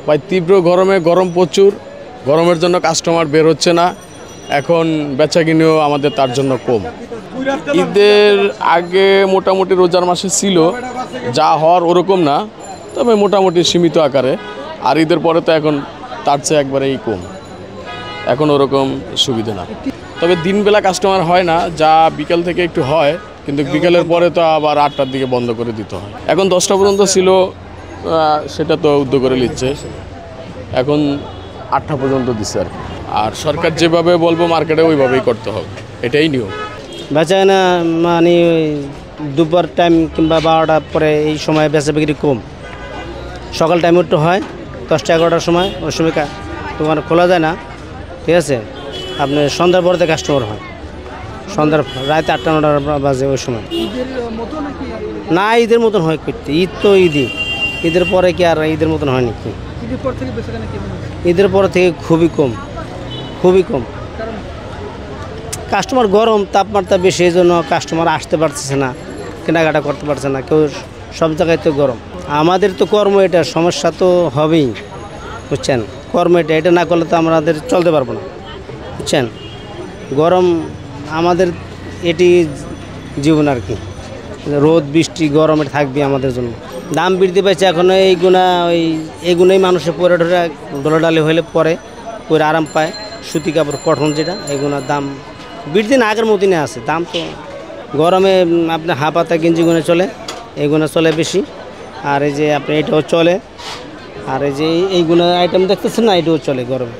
ভাই তীব্র গরমে গরম প্রচুর, গরমের জন্য কাস্টমার বের হচ্ছে না। এখন বেচাকিনিও আমাদের তার জন্য কম। ঈদের আগে মোটামুটি রোজার মাসে ছিল, যা হওয়ার ওরকম না, তবে মোটামুটি সীমিত আকারে। আর ঈদের পরে তো এখন তার চেয়ে একবারেই কম, এখন ওরকম সুবিধা না। তবে দিনবেলা কাস্টমার হয় না, যা বিকেল থেকে একটু হয়, কিন্তু বিকেলের পরে তো আবার 8টার দিকে বন্ধ করে দিতে হয়। এখন 10টা পর্যন্ত ছিল, সেটা তো উদ্যোগ করে নিচ্ছে, এখন 8টা পর্যন্ত দিচ্ছে আর কি। আর সরকার যেভাবে বলবো মার্কেটে ওইভাবেই করতে হবে, এটাই নিয়ম। বেচা না মানে দুপুর টাইম কিংবা 12টার পরে এই সময় বেচা বিক্রি কম। সকাল টাইমে একটু হয় 10টা 11টার সময়, ওই সময় দোকান খোলা যায় না, ঠিক আছে। আপনার সন্ধ্যার পরে কাস্টমার হয়, সন্ধ্যার রাতে 8টা 9টা বাজে ওই সময়। না ঈদের মতন হয় করতে, ঈদ তো ঈদের পরে কি আর ঈদের মতন হয় নাকি? ঈদের পর থেকে খুবই কম, খুবই কম। কাস্টমার গরম, তাপমাত্রা বেশি, এই জন্য কাস্টমার আসতে পারতেছে না, কেনাকাটা করতে পারছে না কেউ। সব জায়গায় তো গরম। আমাদের তো কর্ম, এটা সমস্যা তো হবেই, বুঝছেন। কর্ম এটা না করলে তো আমাদের চলতে পারবো না, বুঝছেন। গরম আমাদের এটি জীবন আর কি। রোদ বৃষ্টি গরমে থাকবে আমাদের জন্য। দাম বৃদ্ধি পাইছে এখন এইগুলোই মানুষের পরে ধরে ডলাডালি হলে পরে আরাম পায়। সুতি কাপড় কটন যেটা, এগুলোর দাম বৃদ্ধি না আগের মতনই আছে। দাম তো গরমে আপনার হাফাতা গেঞ্জিগুলো চলে, এগুলো চলে বেশি। আর এই যে আপনি এটাও চলে, আর এই যে এইগুলো আইটেম দেখতেছেন না, এটাও চলে গরমে।